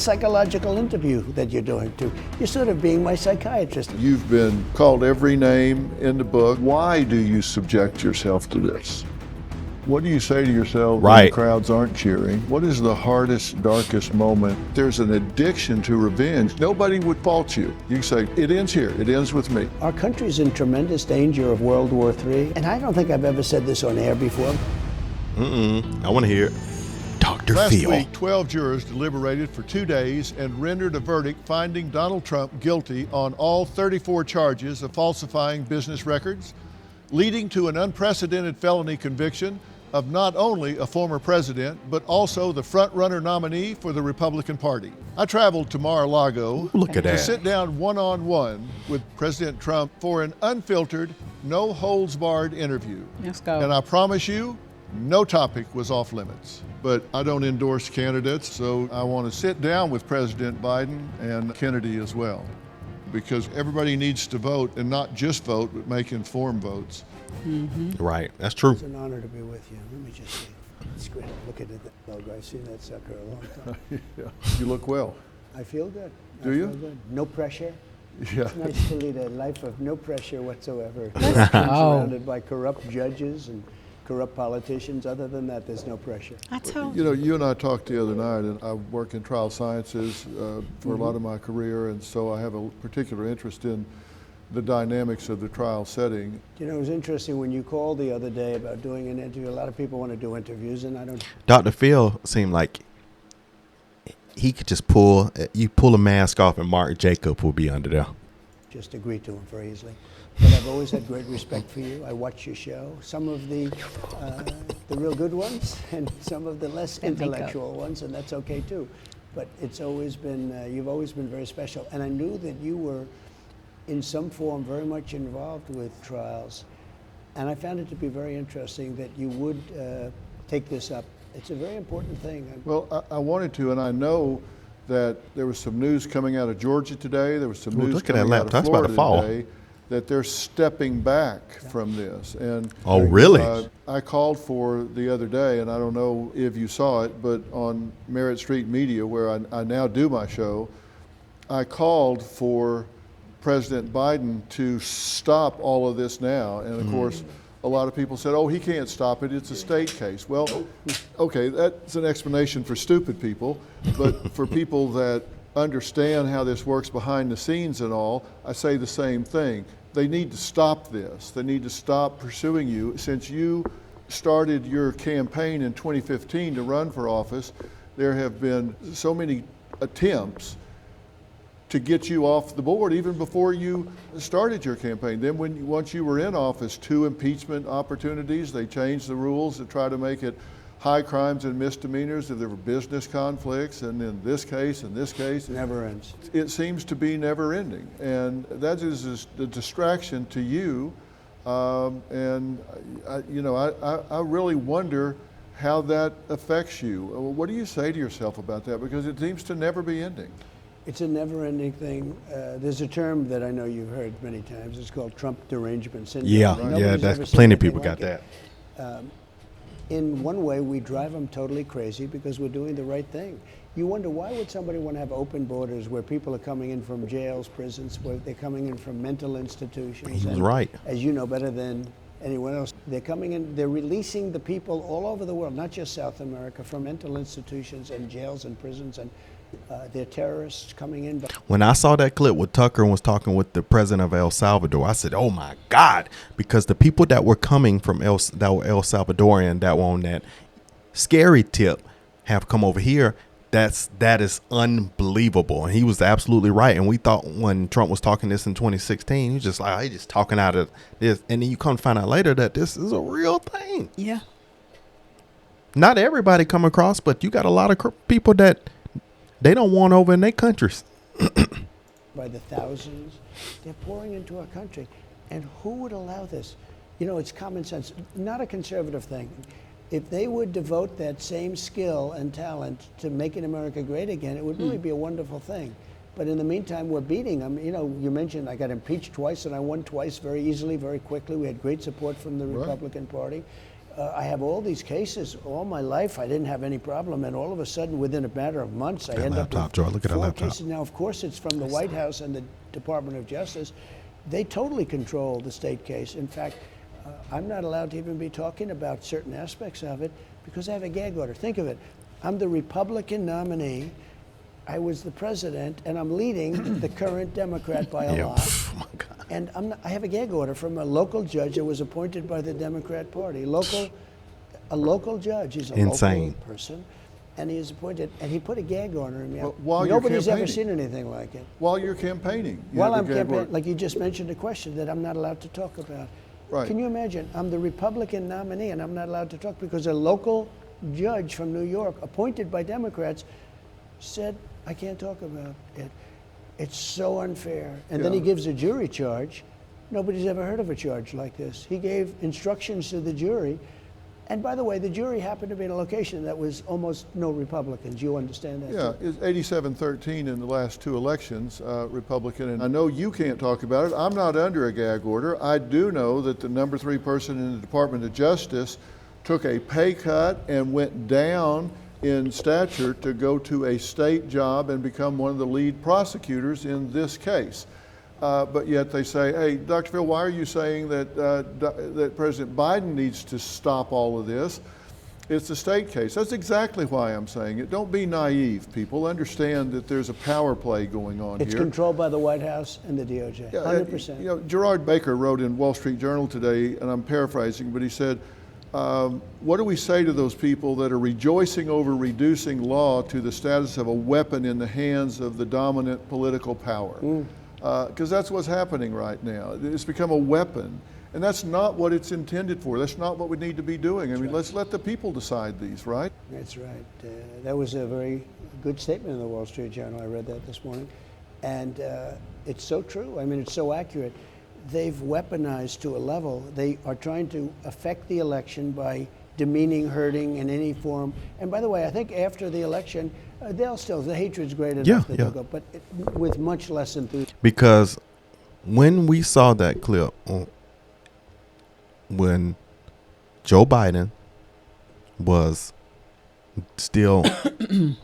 psychological interview that you're doing too. You're sort of being my psychiatrist. You've been called every name in the book. Why do you subject yourself to this? What do you say to yourself when the crowds aren't cheering? What is the hardest, darkest moment? There's an addiction to revenge. Nobody would fault you. You say, it ends here. It ends with me. Our country's in tremendous danger of World War III, and I don't think I've ever said this on air before. I want to hear it. Dr. Last Phil. week, 12 jurors deliberated for 2 days and rendered a verdict finding Donald Trump guilty on all 34 charges of falsifying business records, leading to an unprecedented felony conviction of not only a former president, but also the front-runner nominee for the Republican Party. I traveled to Mar-a-Lago to sit down one-on-one with President Trump for an unfiltered, no-holds-barred interview. Let's go. And I promise you, no topic was off limits. But I don't endorse candidates, so I want to sit down with President Biden and Kennedy as well, because everybody needs to vote, and not just vote, but make informed votes. Right, that's true. It's an honor to be with you. Let me just say, it's great. Look at that logo. I've seen that sucker a long time. Yeah. You look well. I feel good. Do I you? feel good. No pressure. Yeah. It's nice to lead a life of no pressure whatsoever. Surrounded by corrupt judges and corrupt politicians. Other than that, there's no pressure. I told You know, you and I talked the other night, and I work in trial sciences for a lot of my career, and so I have a particular interest in the dynamics of the trial setting. You know, it was interesting when you called the other day about doing an interview. A lot of people want to do interviews, and I don't. Dr. Phil seemed like he could just pull a mask off and Mark Jacob will be under there. Just agree to him very easily. But I've always had great respect for you. I watch your show. Some of the real good ones and some of the less intellectual ones, and that's okay too. But it's always been, you've always been very special. And I knew that you were, in some form, very much involved with trials. And I found it to be very interesting that you would take this up. It's a very important thing. Well, I wanted to, and I know that there was some news coming out of Georgia today. There was some news coming out of Florida today that they're stepping back from this. And oh, really? I called for the other day, and I don't know if you saw it, but on Merritt Street Media, where I now do my show, I called for President Biden to stop all of this now. And of course, a lot of people said, oh, he can't stop it, it's a state case. Well, okay, that's an explanation for stupid people, but for people that understand how this works behind the scenes and all, I say the same thing. They need to stop this. They need to stop pursuing you. Since you started your campaign in 2015 to run for office, there have been so many attempts to get you off the board even before you started your campaign. Then once you were in office, 2 impeachment opportunities. They changed the rules to try to make it high crimes and misdemeanors if there were business conflicts, and in this case, Never ends. It seems to be never ending, and that is a distraction to you. And I really wonder how that affects you. What do you say to yourself about that? Because it seems to never be ending. It's a never-ending thing. There's a term that I know you've heard many times. It's called Trump derangement syndrome. Yeah, that's plenty of people got that. In one way, we drive them totally crazy because we're doing the right thing. You wonder, why would somebody want to have open borders where people are coming in from jails, prisons, where they're coming in from mental institutions? He was right. As you know better than anyone else, they're coming in, they're releasing the people all over the world, not just South America, from mental institutions and jails and prisons, and they're terrorists coming in. When I saw that clip with Tucker and was talking with the president of El Salvador, I said, oh my God, because the people that were coming from El Salvadorian that were on that scary tip have come over here. That is unbelievable. And he was absolutely right. And we thought when Trump was talking this in 2016, he was just like, he's just talking out of this. And then you come to find out later that this is a real thing. Yeah. Not everybody come across, but you got a lot of people that they don't want over in their countries. By the thousands, they're pouring into our country. And who would allow this? You know, it's common sense, not a conservative thing. If they would devote that same skill and talent to making America great again, it would really be a wonderful thing. But in the meantime, we're beating them. You know, you mentioned I got impeached twice and I won twice very easily, very quickly. We had great support from the Republican Party. I have all these cases all my life. I didn't have any problem, and all of a sudden, within a matter of months, I That end laptop, up Joy, with look at that 4 laptop. cases. Now, of course, it's from the White House and the Department of Justice. They totally control the state case. In fact, I'm not allowed to even be talking about certain aspects of it because I have a gag order. Think of it. I'm the Republican nominee. I was the president, and I'm leading the current Democrat by a Yeah, lot. oh my God. And I have a gag order from a local judge that was appointed by the Democrat Party. A local judge. He's a Insane. local person, and he is appointed. And he put a gag order in me. Well, while you're Nobody's ever campaigning. seen anything like it. While you're campaigning. you While have I'm a gag campaigning, order. like you just mentioned a question that I'm not allowed to talk about. Right. Can you imagine? I'm the Republican nominee, and I'm not allowed to talk because a local judge from New York, appointed by Democrats, said I can't talk about it. It's so unfair. And then he Yeah. gives a jury charge. Nobody's ever heard of a charge like this. He gave instructions to the jury. And by the way, the jury happened to be in a location that was almost no Republicans. You understand that? Yeah, too? it's 87-13 in the last 2 elections, Republican. And I know you can't talk about it. I'm not under a gag order. I do know that the number 3 person in the Department of Justice took a pay cut and went down in stature to go to a state job and become one of the lead prosecutors in this case. But yet they say, hey, Dr. Phil, why are you saying that President Biden needs to stop all of this? It's a state case. That's exactly why I'm saying it. Don't be naive, people. Understand that there's a power play going on It's here. controlled by the White House and the DOJ, Yeah, 100%. You know, Gerard Baker wrote in Wall Street Journal today, and I'm paraphrasing, but he said, what do we say to those people that are rejoicing over reducing law to the status of a weapon in the hands of the dominant political power? Because that's what's happening right now. It's become a weapon. And that's not what it's intended for. That's not what we need to be doing. I mean, let's let the people decide these, right? That's right. That was a very good statement in the Wall Street Journal. I read that this morning. And it's so true. I mean, it's so accurate. They've weaponized to a level. They are trying to affect the election by demeaning, hurting in any form. And by the way, I think after the election, the hatred's great enough Yeah, that yeah. they'll go, but with much less enthusiasm. Because when we saw that clip, when Joe Biden was still, Jill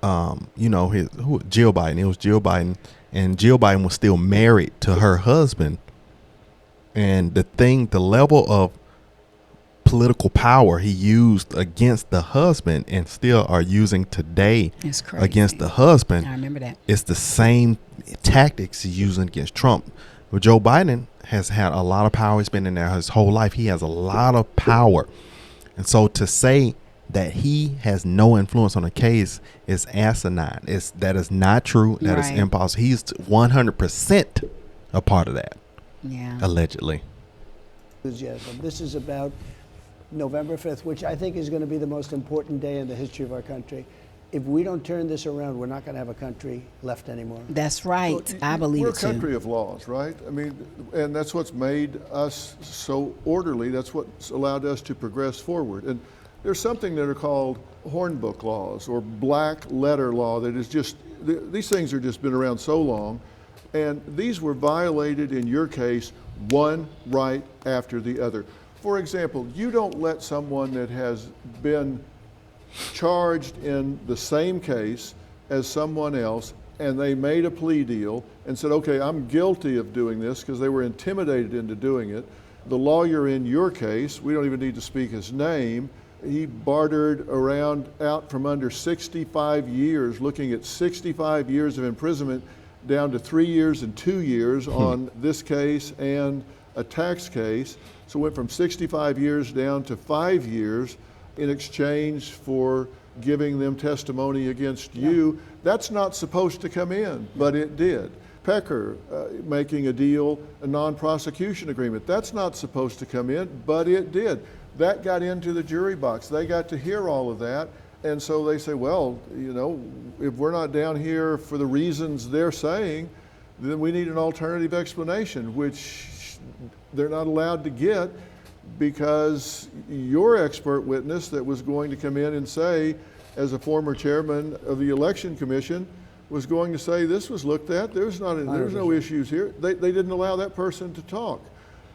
Biden, it was Jill Biden, and Jill Biden was still married to her husband. And the level of political power he used against the husband and still are using today It's crazy. against the husband. I remember that. It's the same tactics he's using against Trump. But Joe Biden has had a lot of power. He's been in there his whole life. He has a lot of power. And so to say that he has no influence on the case is asinine. That is not true. That is Right. impossible. He's 100% a part of that, Yeah. allegedly. This is about November 5th, which I think is going to be the most important day in the history of our country. If we don't turn this around, we're not going to have a country left anymore. That's right. Well, I believe we're it a too. country of laws, right? I mean, and that's what's made us so orderly. That's what's allowed us to progress forward. And there's something that are called hornbook laws or black letter law that is just, these things are just been around so long. And these were violated in your case, one right after the other. For example, you don't let someone that has been charged in the same case as someone else and they made a plea deal and said, okay, I'm guilty of doing this because they were intimidated into doing it. The lawyer in your case, we don't even need to speak his name, he bartered around out from under 65 years, looking at 65 years of imprisonment down to 3 years and 2 years on this case and a tax case. So went from 65 years down to 5 years in exchange for giving them testimony against you. That's not supposed to come in, but it did. Pecker making a deal, a non-prosecution agreement. That's not supposed to come in, but it did. That got into the jury box. They got to hear all of that. And so they say, well, you know, if we're not down here for the reasons they're saying, then we need an alternative explanation, which they're not allowed to get because your expert witness that was going to come in and say, as a former chairman of the Election Commission, was going to say this was looked at, there's no issues here. They didn't allow that person to talk.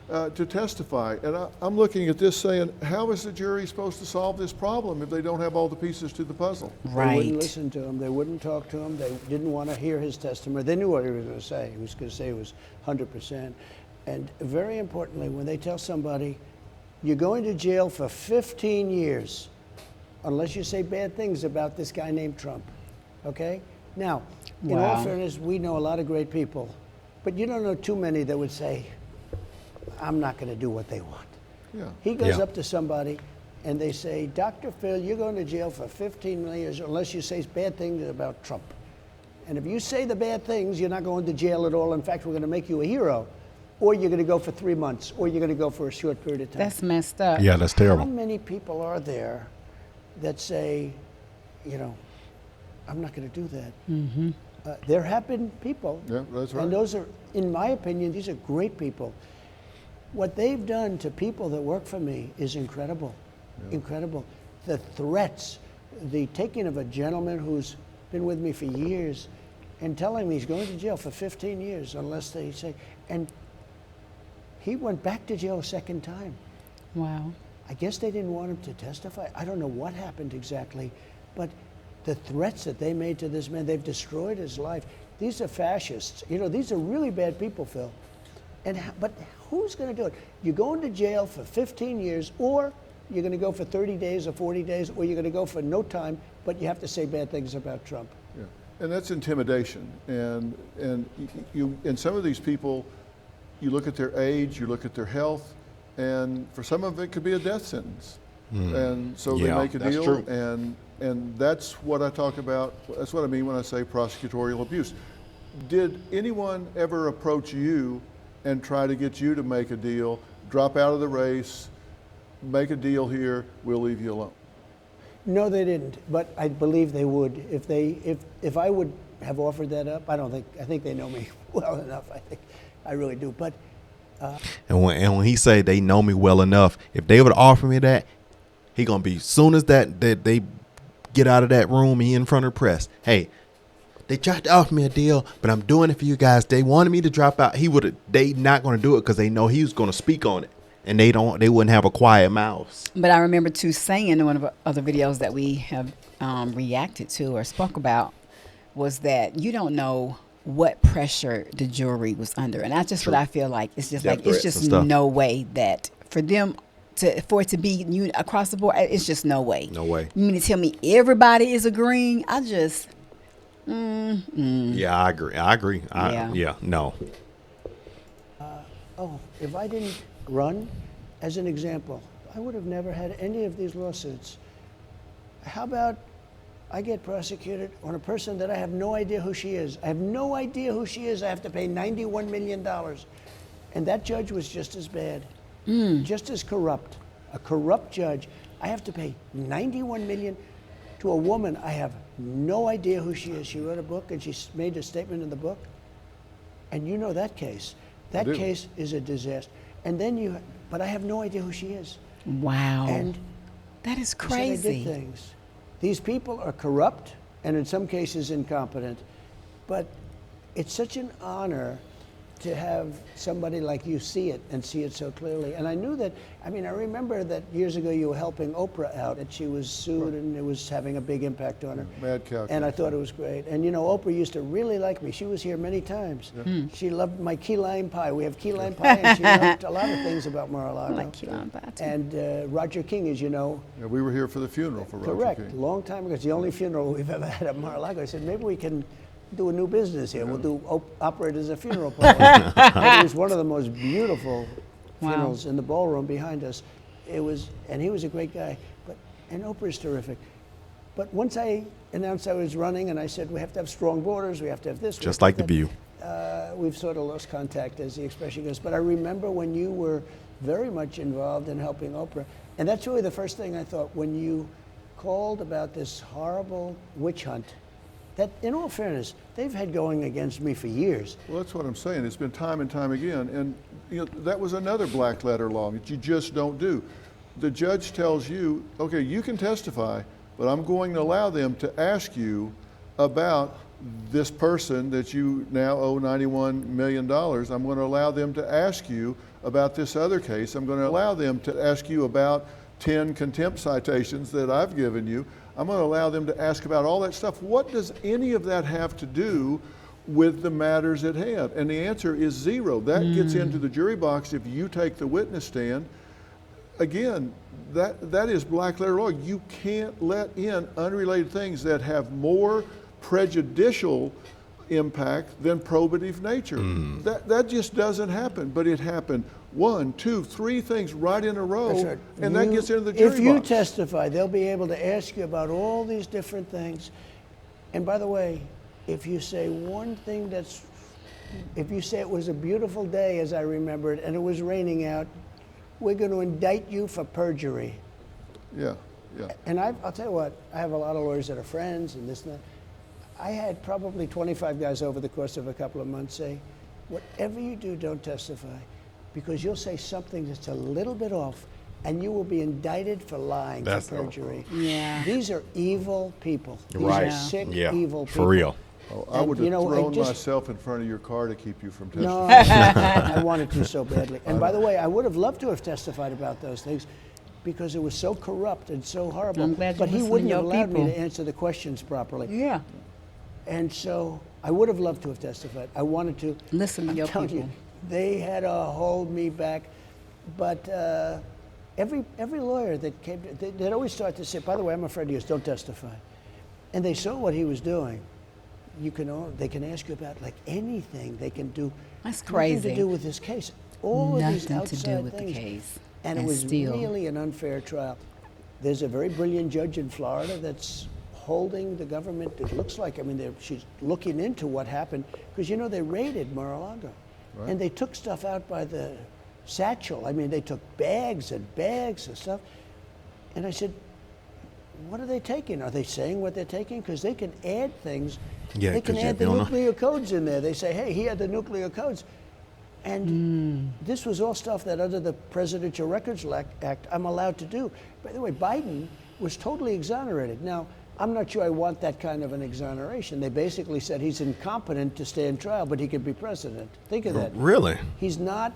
to testify. And I'm looking at this saying, how is the jury supposed to solve this problem if they don't have all the pieces to the puzzle? They Right. wouldn't listen to him. They wouldn't talk to him. They didn't want to hear his testimony. They knew what he was going to say. He was going to say it was 100%. And very importantly, when they tell somebody, you're going to jail for 15 years unless you say bad things about this guy named Trump, okay? Now, in all Wow. fairness, we know a lot of great people, but you don't know too many that would say, I'm not going to do what they want. Yeah. He goes Yeah. up to somebody and they say, Dr. Phil, you're going to jail for 15 years unless you say bad things about Trump. And if you say the bad things, you're not going to jail at all. In fact, we're going to make you a hero. Or you're going to go for 3 months, or you're going to go for a short period of time. That's messed up. Yeah, that's How terrible. many people are there that say, you know, I'm not going to do that? Mm-hmm. There have been people. Yeah, that's right. And those are, in my opinion, these are great people. What they've done to people that work for me is incredible. Incredible. The threats, the taking of a gentleman who's been with me for years and telling me he's going to jail for 15 years unless they say, and he went back to jail a second time. Wow. I guess they didn't want him to testify. I don't know what happened exactly, but the threats that they made to this man, they've destroyed his life. These are fascists. You know, these are really bad people, Phil. But who's going to do it? You're going to jail for 15 years, or you're going to go for 30 days or 40 days, or you're going to go for no time, but you have to say bad things about Trump. Yeah. And that's intimidation. And some of these people, you look at their age, you look at their health, and for some of it could be a death sentence. And so they Yeah, make a that's deal, true. and that's what I talk about. That's what I mean when I say prosecutorial abuse. Did anyone ever approach you and try to get you to make a deal, drop out of the race, make a deal here, we'll leave you alone? No, they didn't, but I believe they would. If I would have offered that up, I think they know me well enough. I really do. But And when he say they know me well enough, if they would offer me that, he gonna be soon as that they get out of that room, he in front of the press. Hey, they tried to offer me a deal, but I'm doing it for you guys. They wanted me to drop out. They not gonna do it because they know he was gonna speak on it, and they wouldn't have a quiet mouth. But I remember too saying in one of the other videos that we have reacted to or spoke about was that you don't know what pressure the jury was under, and that's just what I feel like. It's just Death like it's threats just and stuff. no way that for them for it to be across the board. It's just no way. No way. You mean to tell me everybody is agreeing? I just Yeah, I agree. Yeah. No. if I didn't run, as an example, I would have never had any of these lawsuits. How about I get prosecuted on a person that I have no idea who she is? I have no idea who she is. I have to pay $91 million. And that judge was just as bad, just as corrupt. A corrupt judge. I have to pay $91 million to a woman. I have no idea who she is. She wrote a book and she made a statement in the book. And you know that case. That do. case is a disaster. And then but I have no idea who she is. wow. And That is I said I did crazy. things. These people are corrupt and in some cases incompetent, but it's such an honor to have somebody like you see it and see it so clearly. And I knew that, I remember that years ago you were helping Oprah out, and she was sued and it was having a big impact on her. Mad cow And I case. thought it was great. And Oprah used to really like me. She was here many times. She loved my key lime pie. We have key lime pie, and she loved a lot of things about Mar-a-Lago. I like key lime pie, too. And Roger King, as you know, Yeah, we were here for the funeral for Roger correct, King. long time ago. It's the only funeral we've ever had at Mar-a-Lago. I said, maybe we can do a new business here. We'll do operate as a funeral parlor. It was one of the most beautiful Wow. funerals in the ballroom behind us. And he was a great guy. And Oprah's terrific. But once I announced I was running, and I said we have to have strong borders, we have to have this. we Just have to like have The View. that. We've sort of lost contact, as the expression goes. But I remember when you were very much involved in helping Oprah, and that's really the first thing I thought when you called about this horrible witch hunt. That, in all fairness, they've had going against me for years. Well, that's what I'm saying. It's been time and time again. And that was another black letter law that you just don't do. The judge tells you, okay, you can testify, but I'm going to allow them to ask you about this person that you now owe $91 million. I'm going to allow them to ask you about this other case. I'm going to allow them to ask you about 10 contempt citations that I've given you. I'm going to allow them to ask about all that stuff. What does any of that have to do with the matters at hand? And the answer is zero. That gets into the jury box if you take the witness stand. Again, that is black letter law. You can't let in unrelated things that have more prejudicial impact than probative nature. That just doesn't happen. But it happened 1, 2, 3 things right in a row, That's right. and that gets into the jury box. If you testify, they'll be able to ask you about all these different things. And by the way, if you say one thing if you say it was a beautiful day, as I remember it, and it was raining out, we're going to indict you for perjury. Yeah, yeah. And I'll tell you what, I have a lot of lawyers that are friends and this and that. I had probably 25 guys over the course of a couple of months say, whatever you do, don't testify, because you'll say something that's a little bit off, and you will be indicted for lying, for perjury. Yeah. These are evil people. These Right. are sick, Yeah, evil people. for real. Oh, I And, would have you know, thrown just- myself in front of your car to keep you from No, testifying. I wanted to so badly. And by the way, I would have loved to have testified about those things because it was so corrupt and so horrible. I'm glad you but he listened to wouldn't your have allowed me people. to answer the questions properly. Yeah. And so I would have loved to have testified. I wanted to. Listen to I'm your telling people. You, they had to hold me back. But every lawyer that came, they'd always start to say, by the way, I'm afraid of yours, don't testify. And they saw what he was doing. They can ask you about like anything. They can do. That's Nothing crazy. to do with this case. All of these Nothing to outside do with the things. case. And it And was still- really an unfair trial. There's a very brilliant judge in Florida that's holding the government. It looks like, I mean, she's looking into what happened because they raided Mar-a-Lago, Right. and they took stuff out by the satchel. I mean, they took bags and bags of stuff. And I said, what are they taking? Are they saying what they're taking? Because they can add things. Yeah, they can 'cause add they the don't know. nuclear codes in there. They say, hey, he had the nuclear codes. And this was all stuff that under the Presidential Records Act, I'm allowed to do. By the way, Biden was totally exonerated. Now, I'm not sure I want that kind of an exoneration. They basically said he's incompetent to stand trial, but he could be president. Think of that. Really? He's not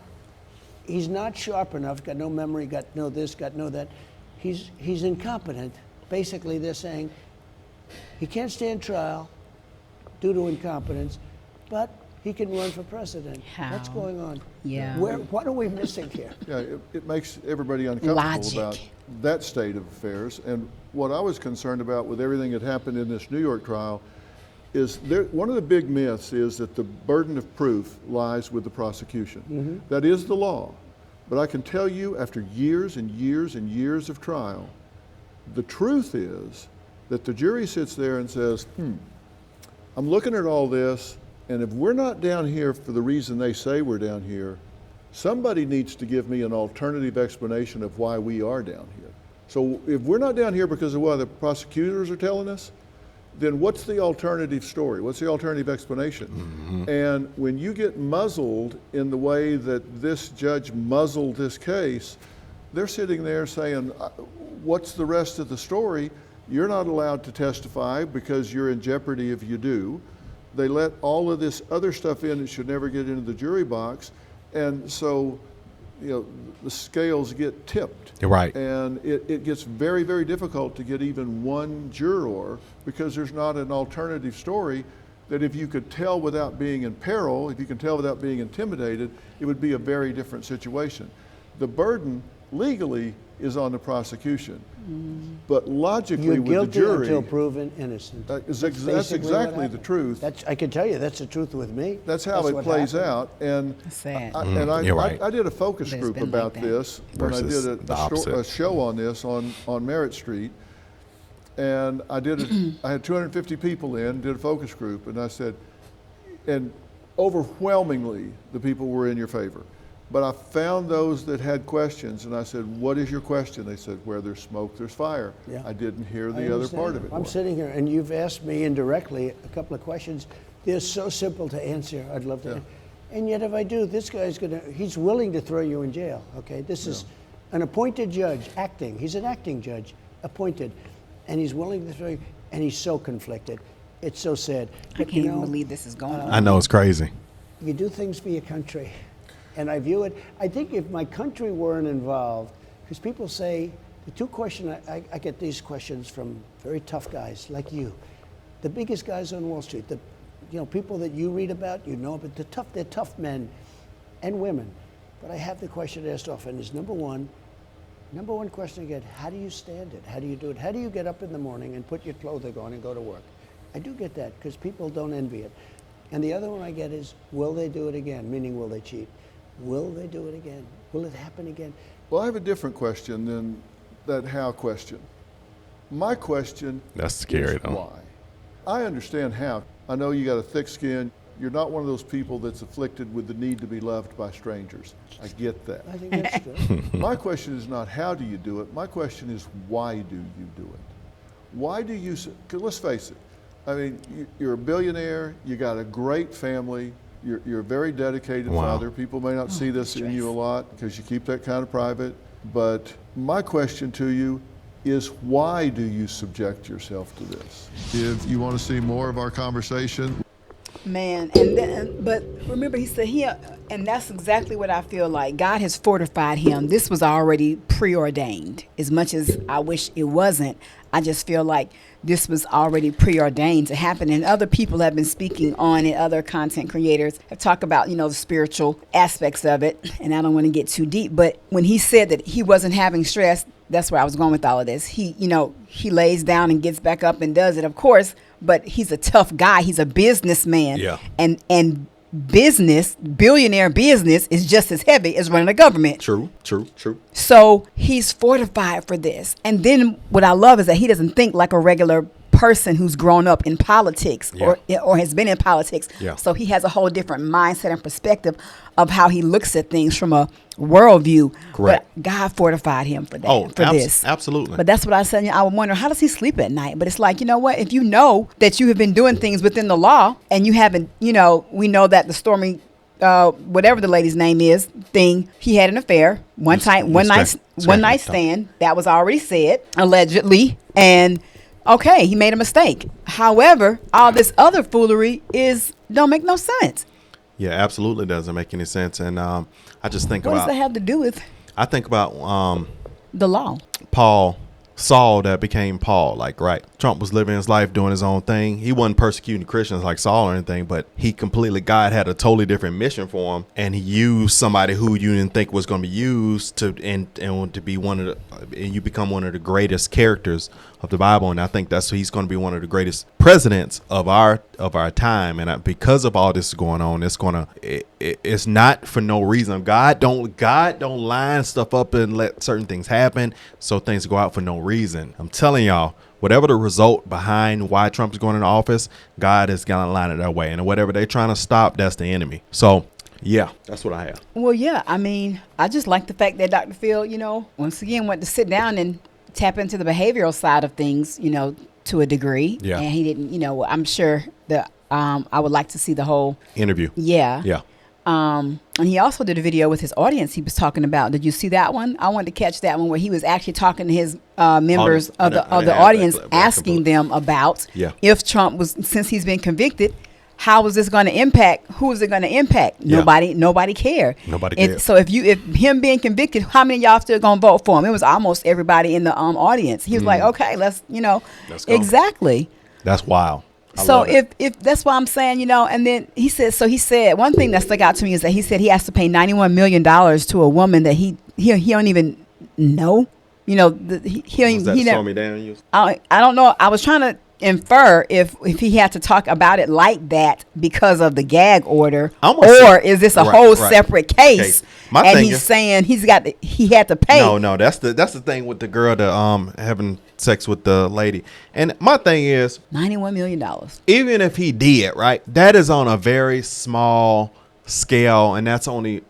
sharp enough, got no memory, got no this, got no that. He's incompetent. Basically, they're saying he can't stand trial due to incompetence, but he can run for president. What's How? going on? Yeah. What are we missing here? Yeah, it makes everybody uncomfortable Logic. about that state of affairs. And what I was concerned about with everything that happened in this New York trial is one of the big myths is that the burden of proof lies with the prosecution. That is the law. But I can tell you, after years and years and years of trial, the truth is that the jury sits there and says, I'm looking at all this, and if we're not down here for the reason they say we're down here, somebody needs to give me an alternative explanation of why we are down here. So if we're not down here because of what the prosecutors are telling us, then what's the alternative story? What's the alternative explanation? And when you get muzzled in the way that this judge muzzled this case, they're sitting there saying, what's the rest of the story? You're not allowed to testify because you're in jeopardy if you do. They let all of this other stuff in that should never get into the jury box. And so, the scales get tipped. You're right. And it gets very, very difficult to get even one juror because there's not an alternative story that if you could tell without being in peril, if you can tell without being intimidated, it would be a very different situation. The burden legally is on the prosecution, but logically You're with the guilty jury, until proven innocent. that's basically what exactly the happened. truth. I can tell you, that's the truth with me. That's how it what plays happened. out. And That's sad. You're right. I did a focus But it's group been about like that. this when I Versus did the opposite. a show on this on Merritt Street. And I had 250 people in, did a focus group, and I said, and overwhelmingly the people were in your favor. But I found those that had questions, and I said, what is your question? They said, where there's smoke, there's fire. Yeah. I didn't hear I the other understand. part of it. I'm sitting here, and you've asked me indirectly a couple of questions. They're so simple to answer. I'd love to. Yeah. And yet, if I do, this guy's he's willing to throw you in jail, okay? This is an appointed judge, acting. He's an acting judge, appointed. And he's willing to throw you, and he's so conflicted. It's so sad. I But, can't even believe this is going on. I know it's crazy. you do things for your country. And I view it, I think if my country weren't involved, because people say, the two questions, I get these questions from very tough guys like you, the biggest guys on Wall Street, the people that you read about, but they're tough men and women. But I have the question asked often is number one question I get, how do you stand it? How do you do it? How do you get up in the morning and put your clothing on and go to work? I do get that because people don't envy it. And the other one I get is, will they do it again? Meaning, will they cheat? Will they do it again? Will it happen again? Well, I have a different question than that how question. My question That's scary, is though. why. I understand how. I know you got a thick skin. You're not one of those people that's afflicted with the need to be loved by strangers. I get that. I think that's true. My question is not how do you do it. My question is why do you do it? Why do you, 'cause let's face it, I mean, you're a billionaire, you got a great family, you're a very dedicated Wow. father. People may not see this in you a lot because you keep that kind of private. But my question to you is why do you subject yourself to this? If you want to see more of our conversation, Man, but remember, he said and that's exactly what I feel like. God has fortified him. This was already preordained. As much as I wish it wasn't, I just feel like this was already preordained to happen. And other people have been speaking on it. Other content creators have talked about, the spiritual aspects of it. And I don't want to get too deep, but when he said that he wasn't having stress, that's where I was going with all of this. He lays down and gets back up and does it, of course. But he's a tough guy. He's a businessman. Yeah. And billionaire business is just as heavy as running a government. True. So he's fortified for this. And then what I love is that he doesn't think like a regular person who's grown up in politics or has been in politics. Yeah. So he has a whole different mindset and perspective of how he looks at things from a worldview. Correct. But God fortified him for that. Oh, this. absolutely. But that's what I said. I would wonder, how does he sleep at night? But it's like, you know what? If you know that you have been doing things within the law and you haven't, we know that the Stormy, whatever the lady's name is, he had an affair, one night stand. That was already said, allegedly. And okay, he made a mistake. However, all this other foolery don't make no sense. Yeah, absolutely doesn't make any sense. And I just think What does about, that have to do with I think about the law? Saul that became Paul, right? Trump was living his life doing his own thing. He wasn't persecuting Christians like Saul or anything, but God had a totally different mission for him, and he used somebody who you didn't think was going to be used to be and you become one of the greatest characters of the Bible. And I think he's going to be one of the greatest presidents of our time. And because of all this going on, it's not for no reason. God don't line stuff up and let certain things happen so things go out for no reason. I'm telling y'all, whatever the result behind why Trump is going into office, God is going to line it that way. And whatever they're trying to stop, that's the enemy. So, yeah, that's what I have. Well, yeah, I mean, I just like the fact that Dr. Phil, once again went to sit down and tap into the behavioral side of things, to a degree. Yeah. And he didn't, I'm sure that I would like to see the whole interview. Yeah. Yeah. And he also did a video with his audience he was talking about. Did you see that one? I wanted to catch that one where he was actually talking to his members of the audience, asking them about if Trump since he's been convicted, how is this going to impact? Who is it going to impact? Yeah. Nobody cared. Nobody cared. So if him being convicted, how many of y'all still going to vote for him? It was almost everybody in the audience. He was like, okay, let's go. Exactly. That's wild. So if that's why I'm saying, and then he said one thing that stuck out to me is that he said he has to pay $91 million to a woman that he don't even know. He slow me down? I don't know. I was trying to infer if he had to talk about it like that because of the gag order, or is this a whole separate case? And he's saying he had to pay. No, that's the thing with the girl that having sex with the lady. And my thing is $91 million. Even if he did, right, that is on a very small scale, and that's only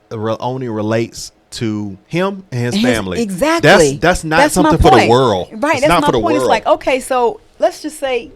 relates to him and his family. Exactly. That's not something for the world. Right. It's that's not my for the point. world. It's like, okay, so let's just say,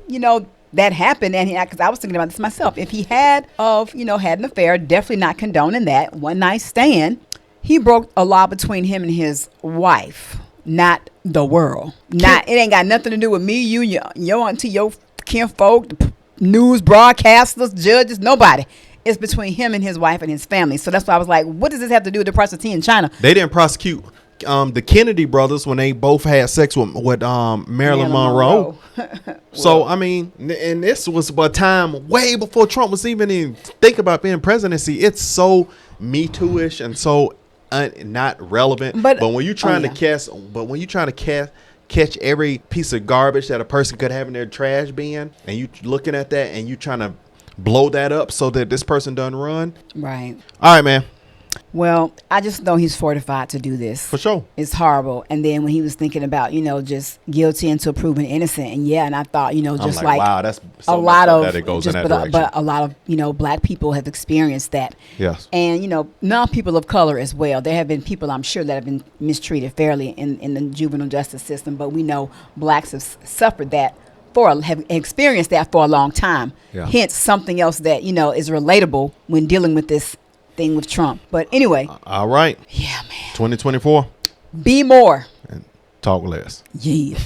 that happened, and because I was thinking about this myself. If he had an affair, definitely not condoning that, one night stand, he broke a law between him and his wife, not the world. It ain't got nothing to do with me, you, your auntie, your kinfolk, news broadcasters, judges, nobody. is between him and his wife and his family. So that's why I was like, what does this have to do with the prostitute in China? They didn't prosecute the Kennedy brothers when they both had sex with Marilyn Monroe. So I mean, and this was a time way before Trump was even think about being presidency. It's so Me Too-ish and so not relevant. But when you're trying to catch every piece of garbage that a person could have in their trash bin, and you looking at that and you trying to blow that up so that this person doesn't run. Right. All right, man. Well, I just know he's fortified to do this. For sure. It's horrible. And then when he was thinking about, just guilty until proven innocent. And I thought, just like wow, that's so a lot of, that it goes in that direction. But a lot of, black people have experienced that. Yes. And, non-people of color as well. There have been people, I'm sure, that have been mistreated fairly in the juvenile justice system. But we know blacks have suffered that have experienced that for a long time. Yeah. Hence, something else that, is relatable when dealing with this thing with Trump. But anyway. All right. Yeah, man. 2024. Be more. And talk less. Yeah.